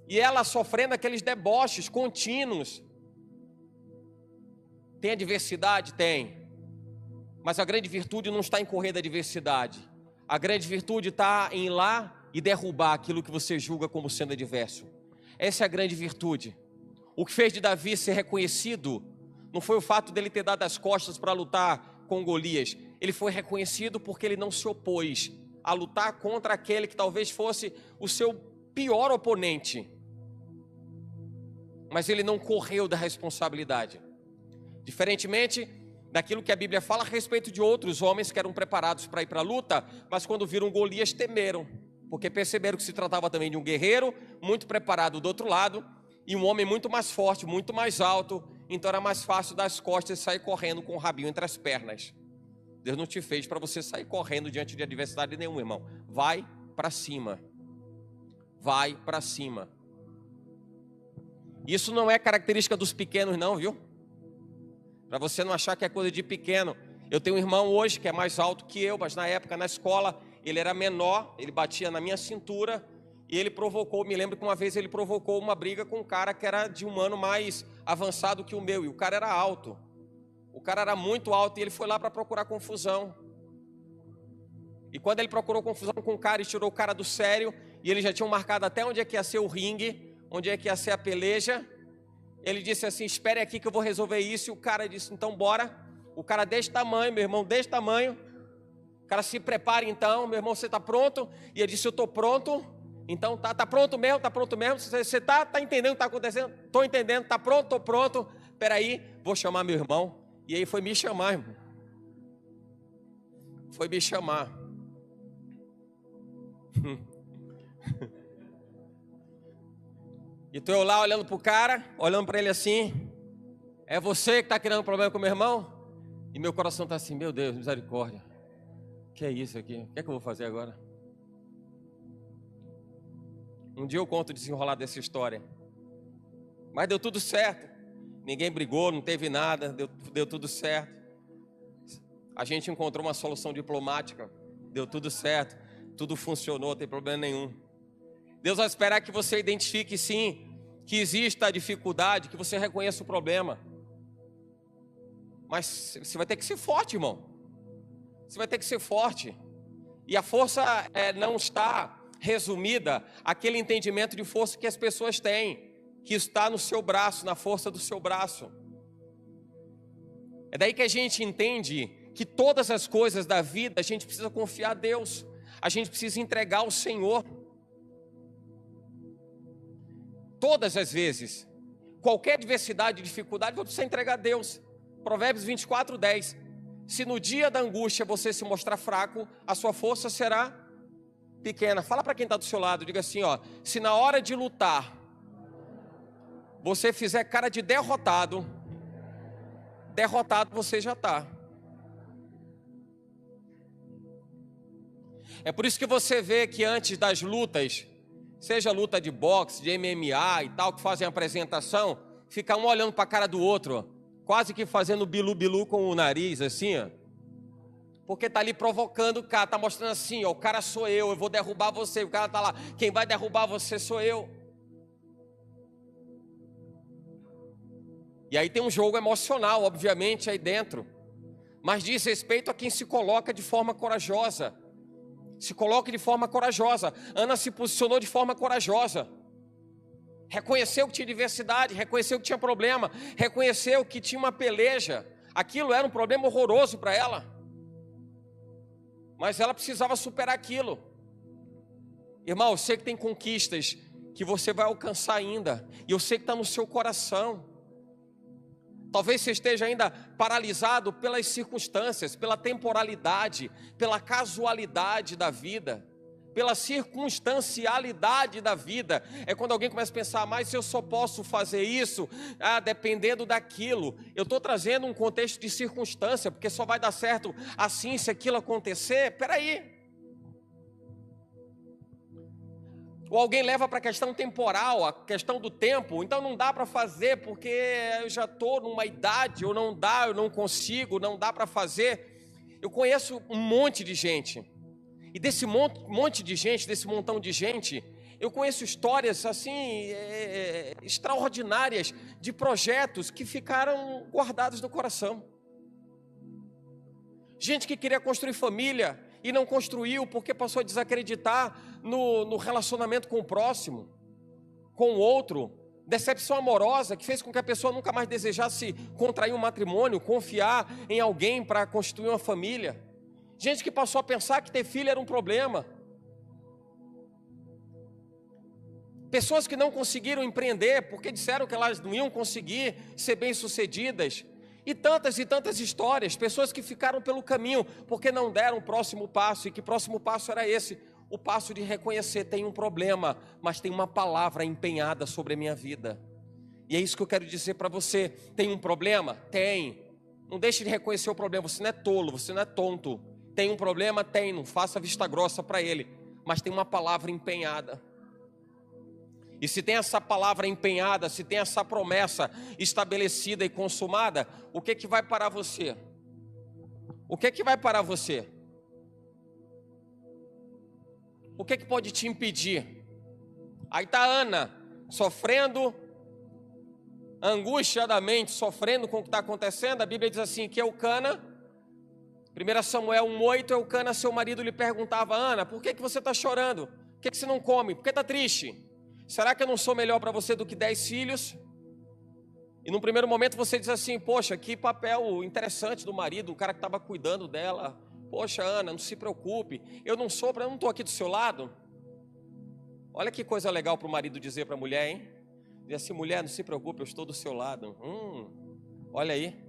E ela sofrendo aqueles deboches contínuos. Tem adversidade? Tem. Mas a grande virtude não está em correr da adversidade. A grande virtude está em ir lá e derrubar aquilo que você julga como sendo adverso. Essa é a grande virtude. O que fez de Davi ser reconhecido não foi o fato dele ter dado as costas para lutar com Golias. Ele foi reconhecido porque ele não se opôs a lutar contra aquele que talvez fosse o seu pior oponente. Mas ele não correu da responsabilidade. Diferentemente daquilo que a Bíblia fala a respeito de outros homens que eram preparados para ir para a luta, mas quando viram Golias temeram, porque perceberam que se tratava também de um guerreiro muito preparado do outro lado, e um homem muito mais forte, muito mais alto. Então era mais fácil dar as costas e sair correndo com o rabinho entre as pernas. Deus não te fez para você sair correndo diante de adversidade nenhuma, irmão. Vai para cima. Vai para cima. Isso não é característica dos pequenos não, viu? Para você não achar que é coisa de pequeno. Eu tenho um irmão hoje que é mais alto que eu, mas na época, na escola, ele era menor, ele batia na minha cintura e ele provocou, me lembro que uma vez ele provocou uma briga com um cara que era de um ano mais avançado que o meu, e o cara era alto. O cara era muito alto e ele foi lá para procurar confusão. E quando ele procurou confusão com o cara e tirou o cara do sério, e eles já tinham marcado até onde é que ia ser o ringue, onde é que ia ser a peleja, ele disse assim: espere aqui que eu vou resolver isso. E o cara disse: então bora. O cara desse tamanho, meu irmão, desse tamanho. O cara: se prepare então, meu irmão, você está pronto? E ele disse: eu estou pronto. Então tá pronto mesmo, tá pronto mesmo. Você tá entendendo o que está acontecendo? Estou entendendo, tá pronto, estou pronto. Espera aí, vou chamar meu irmão. E aí foi me chamar, irmão. Foi me chamar. E estou eu lá olhando para o cara, olhando para ele assim: é você que está criando problema com meu irmão? E meu coração está assim: meu Deus, misericórdia. Que é isso aqui? O que é que eu vou fazer agora? Um dia eu conto o desenrolar dessa história. Mas deu tudo certo. Ninguém brigou, não teve nada, deu tudo certo. A gente encontrou uma solução diplomática, deu tudo certo, tudo funcionou, não tem problema nenhum. Deus vai esperar que você identifique sim, que exista a dificuldade, que você reconheça o problema. Mas você vai ter que ser forte, irmão. Você vai ter que ser forte. E a força não está resumida àquele entendimento de força que as pessoas têm, que está no seu braço, na força do seu braço. É daí que a gente entende que todas as coisas da vida a gente precisa confiar a Deus. A gente precisa entregar ao Senhor. Todas as vezes, qualquer adversidade e dificuldade, você precisa entregar a Deus. Provérbios 24:10. Se no dia da angústia você se mostrar fraco, a sua força será pequena. Fala para quem está do seu lado, diga assim: ó, se na hora de lutar você fizer cara de derrotado, derrotado você já está. É por isso que você vê que antes das lutas, seja luta de boxe, de MMA e tal, que fazem a apresentação, fica um olhando para a cara do outro, quase que fazendo bilu-bilu com o nariz, assim, ó. Porque tá ali provocando o cara, tá mostrando assim, ó, o cara sou eu vou derrubar você. O cara tá lá, quem vai derrubar você sou eu. E aí tem um jogo emocional, obviamente, aí dentro. Mas diz respeito a quem se coloca de forma corajosa. Se coloca de forma corajosa. Ana se posicionou de forma corajosa. Reconheceu que tinha diversidade, reconheceu que tinha problema, reconheceu que tinha uma peleja. Aquilo era um problema horroroso para ela. Mas ela precisava superar aquilo. Irmão, eu sei que tem conquistas que você vai alcançar ainda. E eu sei que está no seu coração. Talvez você esteja ainda paralisado pelas circunstâncias, pela temporalidade, pela casualidade da vida, pela circunstancialidade da vida. É quando alguém começa a pensar, mas eu só posso fazer isso dependendo daquilo. Eu estou trazendo um contexto de circunstância, porque só vai dar certo assim se aquilo acontecer. Peraí. Ou alguém leva para a questão temporal, a questão do tempo, então não dá para fazer porque eu já estou numa idade, ou não dá, eu não consigo, não dá para fazer. Eu conheço um monte de gente, e desse monte de gente, desse montão de gente, eu conheço histórias assim, extraordinárias, de projetos que ficaram guardados no coração. Gente que queria construir família e não construiu porque passou a desacreditar no relacionamento com o próximo, com o outro. Decepção amorosa que fez com que a pessoa nunca mais desejasse contrair um matrimônio, confiar em alguém para constituir uma família. Gente que passou a pensar que ter filho era um problema. Pessoas que não conseguiram empreender porque disseram que elas não iam conseguir ser bem-sucedidas. E tantas histórias, pessoas que ficaram pelo caminho porque não deram o próximo passo. E que próximo passo era esse? O passo de reconhecer, tem um problema, mas tem uma palavra empenhada sobre a minha vida. E é isso que eu quero dizer para você. Tem um problema? Tem. Não deixe de reconhecer o problema, você não é tolo, você não é tonto. Tem um problema? Tem, não faça vista grossa para ele. Mas tem uma palavra empenhada. E se tem essa palavra empenhada, se tem essa promessa estabelecida e consumada, o que vai parar você? O que vai parar você? O que pode te impedir? Aí está Ana, sofrendo, angustiadamente, sofrendo com o que está acontecendo. A Bíblia diz assim, que Eucana, 1 Samuel 1,8, Eucana, seu marido, lhe perguntava, Ana, por que você está chorando? Por que você não come? Por que está triste? Será que eu não sou melhor para você do que 10 filhos? E num primeiro momento você diz assim, poxa, que papel interessante do marido, um cara que estava cuidando dela. Poxa, Ana, não se preocupe, eu não estou aqui do seu lado. Olha que coisa legal para o marido dizer para a mulher, hein? Dizer assim, mulher, não se preocupe, eu estou do seu lado. Olha aí.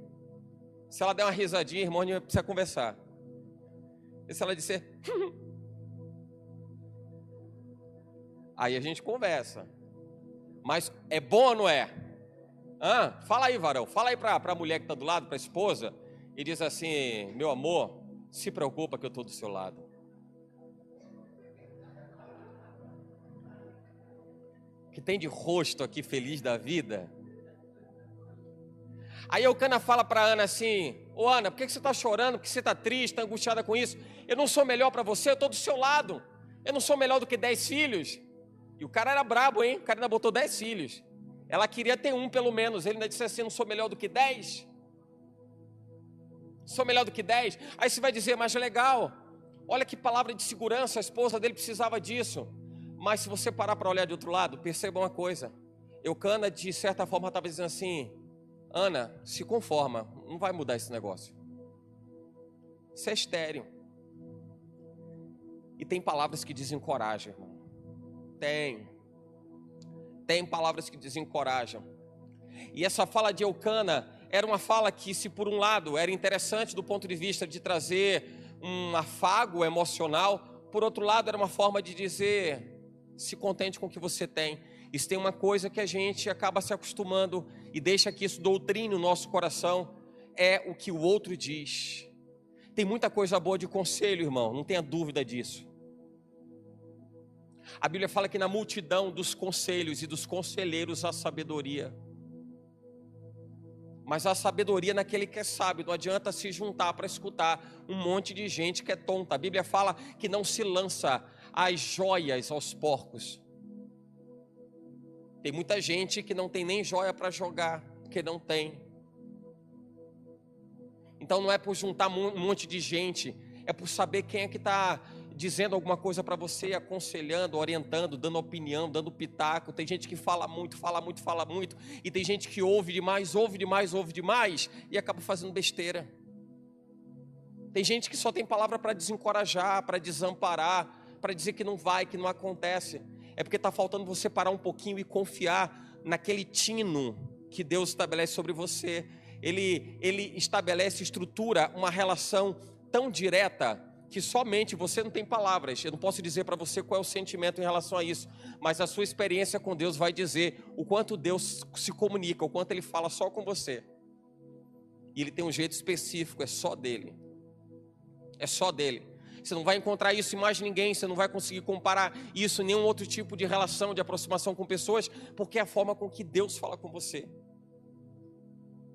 Se ela der uma risadinha, irmão, a gente precisa conversar. E se ela disser... Aí a gente conversa. Mas é bom ou não é? Fala aí, varão. Fala aí para a mulher que está do lado, para a esposa. E diz assim, meu amor, se preocupa que eu estou do seu lado. Que tem de rosto aqui feliz da vida. Aí Eucana fala para Ana assim, ô Ana, por que você está chorando? Por que você está triste, está angustiada com isso? Eu não sou melhor para você, eu estou do seu lado. Eu não sou melhor do que 10 filhos. E o cara era brabo, hein? O cara ainda botou 10 filhos. Ela queria ter um pelo menos. Ele ainda disse assim, não sou melhor do que 10? Sou melhor do que 10? Aí você vai dizer, mas legal. Olha que palavra de segurança, a esposa dele precisava disso. Mas se você parar para olhar de outro lado, perceba uma coisa. Eucana, de certa forma, estava dizendo assim, Ana, se conforma, não vai mudar esse negócio. Isso é estéril. E tem palavras que desencorajam, irmão. Tem palavras que desencorajam. E essa fala de Eucana era uma fala que, se por um lado era interessante do ponto de vista de trazer um afago emocional, por outro lado era uma forma de dizer, se contente com o que você tem. E se tem uma coisa que a gente acaba se acostumando e deixa que isso doutrine o nosso coração, é o que o outro diz. Tem muita coisa boa de conselho, irmão, não tenha dúvida disso. A Bíblia fala que na multidão dos conselhos e dos conselheiros há sabedoria. Mas a sabedoria naquele que é sábio. Não adianta se juntar para escutar um monte de gente que é tonta. A Bíblia fala que não se lança as joias aos porcos. Tem muita gente que não tem nem joia para jogar, porque não tem. Então não é por juntar um monte de gente, é por saber quem é que está dizendo alguma coisa para você, aconselhando, orientando, dando opinião, dando pitaco. Tem gente que fala muito, e tem gente que ouve demais e acaba fazendo besteira. Tem gente que só tem palavra para desencorajar, para desamparar, para dizer que não vai, que não acontece. É porque está faltando você parar um pouquinho e confiar naquele tino que Deus estabelece sobre você. Ele estabelece, estrutura uma relação tão direta que somente você não tem palavras. Eu não posso dizer para você qual é o sentimento em relação a isso, mas a sua experiência com Deus vai dizer o quanto Deus se comunica, o quanto Ele fala só com você. E Ele tem um jeito específico, é só dele. É só dele. Você não vai encontrar isso em mais ninguém, você não vai conseguir comparar isso em nenhum outro tipo de relação, de aproximação com pessoas, porque é a forma com que Deus fala com você.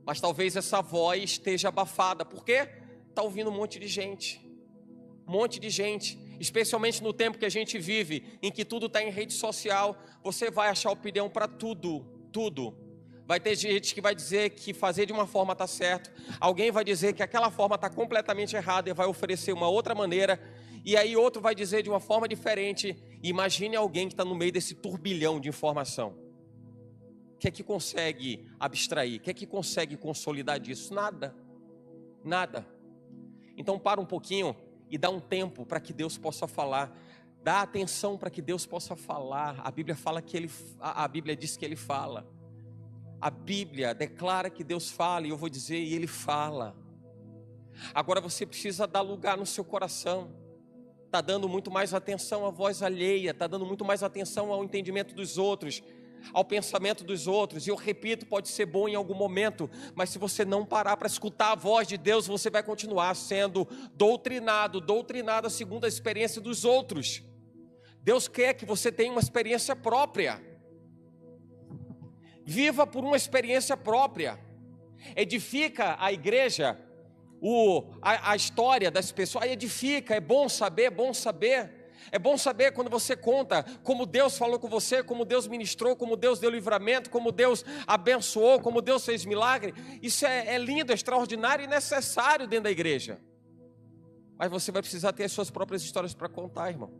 Mas talvez essa voz esteja abafada, porque está ouvindo um monte de gente. Um monte de gente, especialmente no tempo que a gente vive, em que tudo está em rede social, você vai achar opinião para tudo. Vai ter gente que vai dizer que fazer de uma forma está certo, alguém vai dizer que aquela forma está completamente errada e vai oferecer uma outra maneira, e aí outro vai dizer de uma forma diferente. Imagine alguém que está no meio desse turbilhão de informação. O que é que consegue abstrair? O que é que consegue consolidar disso? Nada. Então para um pouquinho e dá um tempo para que Deus possa falar. Dá atenção para que Deus possa falar. A Bíblia fala que a Bíblia diz que Ele fala. A Bíblia declara que Deus fala, e eu vou dizer, e Ele fala. Agora você precisa dar lugar no seu coração. Está dando muito mais atenção à voz alheia, está dando muito mais atenção ao entendimento dos outros, ao pensamento dos outros. E eu repito, pode ser bom em algum momento, mas se você não parar para escutar a voz de Deus, você vai continuar sendo doutrinada segundo a experiência dos outros. Deus quer que você tenha uma experiência própria. Viva por uma experiência própria. Edifica a igreja, a história das pessoas. Edifica, é bom saber. É bom saber quando você conta como Deus falou com você, como Deus ministrou, como Deus deu livramento, como Deus abençoou, como Deus fez milagre. Isso é lindo, é extraordinário e necessário dentro da igreja. Mas você vai precisar ter as suas próprias histórias para contar, irmão.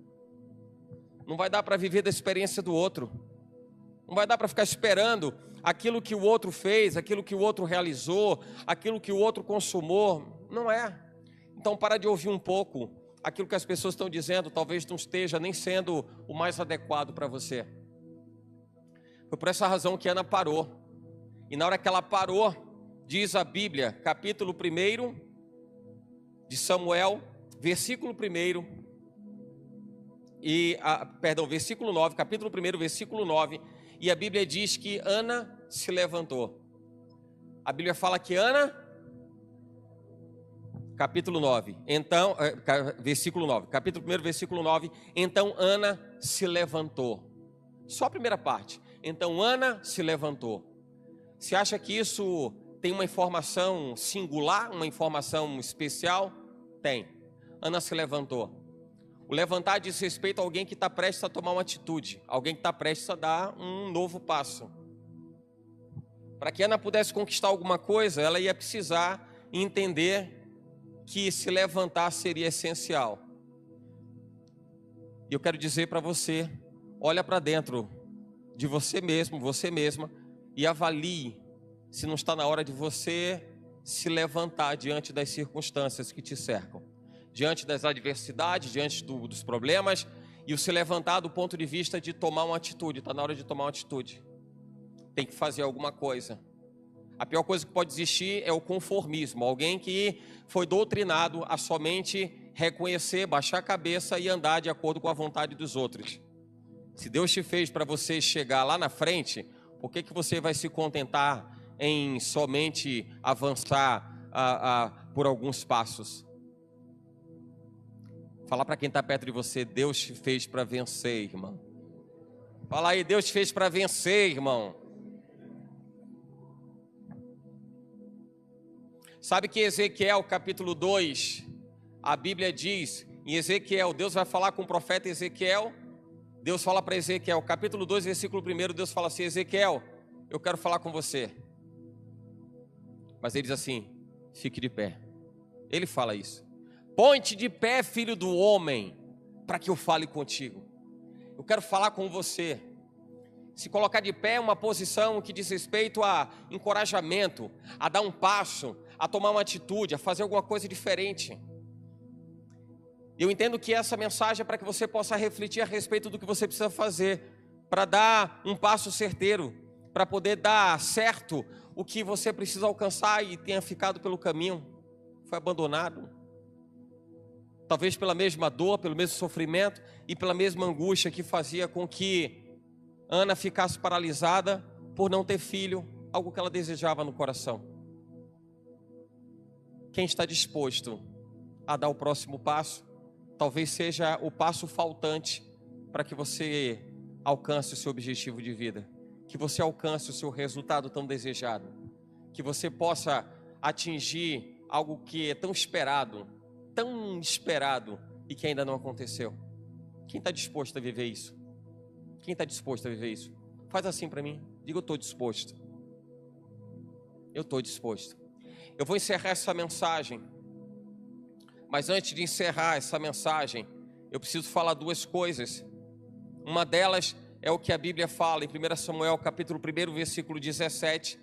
Não vai dar para viver da experiência do outro. Não vai dar para ficar esperando aquilo que o outro fez, aquilo que o outro realizou, aquilo que o outro consumou. Não é. Então para de ouvir um pouco aquilo que as pessoas estão dizendo, talvez não esteja nem sendo o mais adequado para você. Foi por essa razão que Ana parou. E na hora que ela parou, diz a Bíblia, capítulo 1 de Samuel, versículo 1, versículo 9, capítulo 1, versículo 9, e a Bíblia diz que Ana se levantou. A Bíblia fala que Ana, capítulo 9, então, versículo 9, capítulo 1, versículo 9, então Ana se levantou. Só a primeira parte. Então Ana se levantou. Você acha que isso tem uma informação singular, uma informação especial? Tem. Ana se levantou. O levantar diz respeito a alguém que está prestes a tomar uma atitude, alguém que está prestes a dar um novo passo. Para que Ana pudesse conquistar alguma coisa, ela ia precisar entender que se levantar seria essencial. E eu quero dizer para você, olha para dentro de você mesmo, você mesma, e avalie se não está na hora de você se levantar diante das circunstâncias que te cercam, diante das adversidades, diante dos problemas, e o se levantar do ponto de vista de tomar uma atitude. Está na hora de tomar uma atitude. Tem que fazer alguma coisa. A pior coisa que pode existir é o conformismo. Alguém que foi doutrinado a somente reconhecer, baixar a cabeça e andar de acordo com a vontade dos outros. Se Deus te fez para você chegar lá na frente, por que você vai se contentar em somente avançar por alguns passos? Fala para quem está perto de você: Deus te fez para vencer, irmão. Fala aí: Deus te fez para vencer, irmão. Sabe que Ezequiel capítulo 2, a Bíblia diz, em Ezequiel, Deus vai falar com o profeta Ezequiel. Deus fala para Ezequiel, capítulo 2, versículo 1, Deus fala assim: Ezequiel, eu quero falar com você. Mas ele diz assim: fique de pé. Ele fala isso: põe-te de pé, filho do homem, para que eu fale contigo. Eu quero falar com você. Se colocar de pé é uma posição que diz respeito a encorajamento, a dar um passo, a tomar uma atitude, a fazer alguma coisa diferente. Eu entendo que essa mensagem é para que você possa refletir a respeito do que você precisa fazer, para dar um passo certeiro, para poder dar certo o que você precisa alcançar e tenha ficado pelo caminho, foi abandonado. Talvez pela mesma dor, pelo mesmo sofrimento e pela mesma angústia que fazia com que Ana ficasse paralisada por não ter filho, algo que ela desejava no coração. Quem está disposto a dar o próximo passo, talvez seja o passo faltante para que você alcance o seu objetivo de vida, que você alcance o seu resultado tão desejado, que você possa atingir algo que é tão esperado e que ainda não aconteceu. Quem está disposto a viver isso? Quem está disposto a viver isso? Faz assim para mim, diga: eu estou disposto. Eu estou disposto. Eu vou encerrar essa mensagem, mas antes de encerrar essa mensagem, eu preciso falar duas coisas. Uma delas é o que a Bíblia fala em 1 Samuel capítulo 1, versículo 17,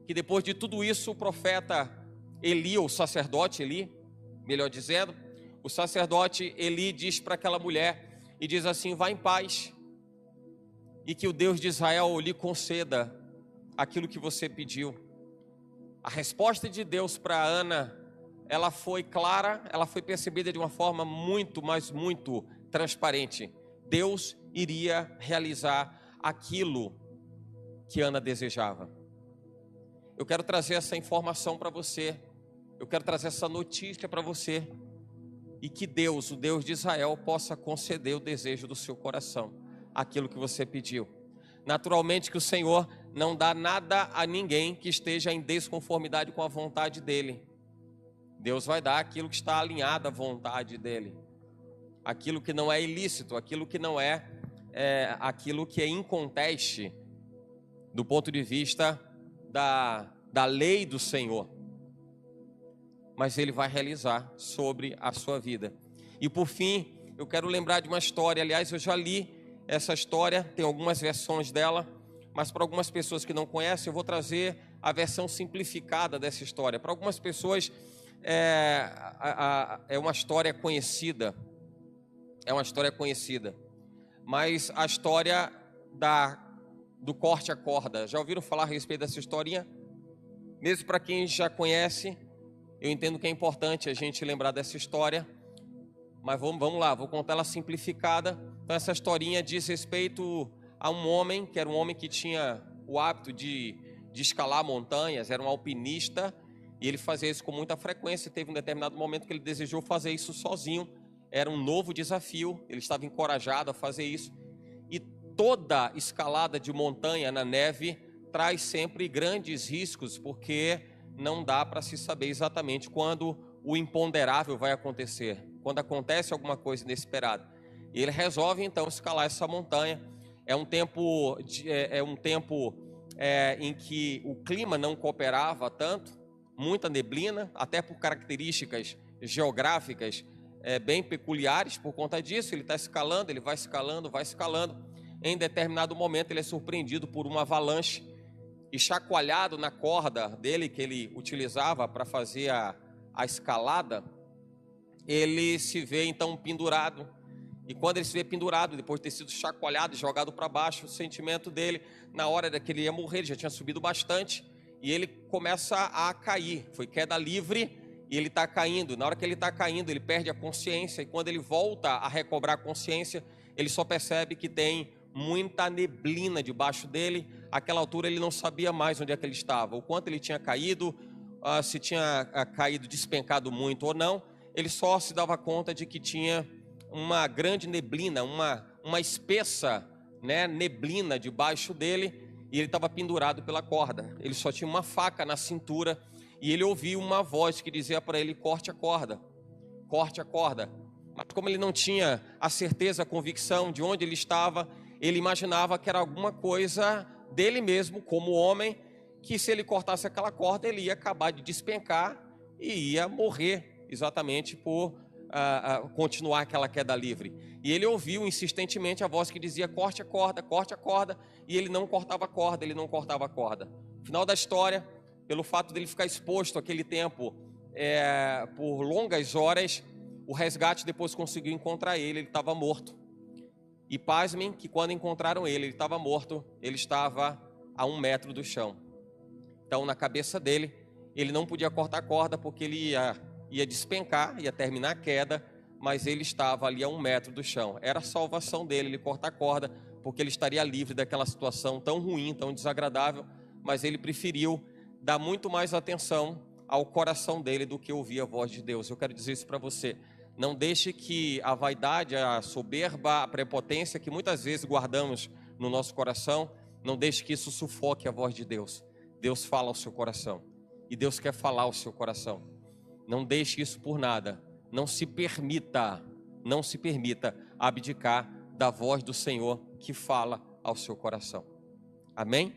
que depois de tudo isso o profeta Eli, ou sacerdote Eli, melhor dizendo, o sacerdote Eli diz para aquela mulher, e diz assim: vá em paz, e que o Deus de Israel lhe conceda aquilo que você pediu. A resposta de Deus para Ana, ela foi clara, ela foi percebida de uma forma muito, mas muito transparente. Deus iria realizar aquilo que Ana desejava. Eu quero trazer essa informação para você, eu quero trazer essa notícia para você, e que Deus, o Deus de Israel, possa conceder o desejo do seu coração, aquilo que você pediu. Naturalmente que o Senhor não dá nada a ninguém que esteja em desconformidade com a vontade dEle. Deus vai dar aquilo que está alinhado à vontade dEle, aquilo que não é ilícito, aquilo que não aquilo que é inconteste do ponto de vista da lei do Senhor. Mas Ele vai realizar sobre a sua vida. E por fim, eu quero lembrar de uma história. Aliás, eu já li essa história, tem algumas versões dela, mas para algumas pessoas que não conhecem, eu vou trazer a versão simplificada dessa história. Para algumas pessoas é uma história conhecida, mas a história do corte à corda. Já ouviram falar a respeito dessa historinha? Mesmo para quem já conhece, eu entendo que é importante a gente lembrar dessa história, mas vamos lá, vou contar ela simplificada. Então essa historinha diz respeito a um homem, que era um homem que tinha o hábito de escalar montanhas, era um alpinista, e ele fazia isso com muita frequência. Teve um determinado momento que ele desejou fazer isso sozinho, era um novo desafio, ele estava encorajado a fazer isso, e toda escalada de montanha na neve traz sempre grandes riscos, porque não dá para se saber exatamente quando o imponderável vai acontecer, quando acontece alguma coisa inesperada. E ele resolve então escalar essa montanha. É um tempo em que o clima não cooperava tanto, muita neblina, até por características geográficas bem peculiares. Por conta disso, ele está escalando, ele vai escalando. Em determinado momento ele é surpreendido por uma avalanche, e chacoalhado na corda dele, que ele utilizava para fazer a escalada, ele se vê então pendurado. E quando ele se vê pendurado, depois de ter sido chacoalhado e jogado para baixo, o sentimento dele, na hora que ele ia morrer, ele já tinha subido bastante, e ele começa a cair. Foi queda livre e ele está caindo. Na hora que ele está caindo, ele perde a consciência, e quando ele volta a recobrar a consciência, ele só percebe que tem muita neblina debaixo dele. Àquela altura ele não sabia mais onde é que ele estava, o quanto ele tinha caído, se tinha caído, despencado muito ou não. Ele só se dava conta de que tinha uma grande neblina, uma espessa, né, neblina debaixo dele, e ele estava pendurado pela corda. Ele só tinha uma faca na cintura, e ele ouviu uma voz que dizia para ele: corte a corda, corte a corda. Mas como ele não tinha a certeza, a convicção de onde ele estava, ele imaginava que era alguma coisa dele mesmo, como homem, que se ele cortasse aquela corda, ele ia acabar de despencar e ia morrer, exatamente por continuar aquela queda livre. E ele ouviu insistentemente a voz que dizia: corte a corda, e ele não cortava a corda, ele não cortava a corda. Final da história, pelo fato dele ficar exposto aquele tempo por longas horas, o resgate depois conseguiu encontrar ele estava morto. E pasmem que quando encontraram ele estava morto, ele estava a 1 metro do chão. Então, na cabeça dele, ele não podia cortar a corda porque ele ia despencar, ia terminar a queda, mas ele estava ali a 1 metro do chão. Era a salvação dele, ele cortar a corda, porque ele estaria livre daquela situação tão ruim, tão desagradável, mas ele preferiu dar muito mais atenção ao coração dele do que ouvir a voz de Deus. Eu quero dizer isso para você: não deixe que a vaidade, a soberba, a prepotência que muitas vezes guardamos no nosso coração, não deixe que isso sufoque a voz de Deus. Deus fala ao seu coração, e Deus quer falar ao seu coração. Não deixe isso por nada. Não se permita abdicar da voz do Senhor que fala ao seu coração. Amém?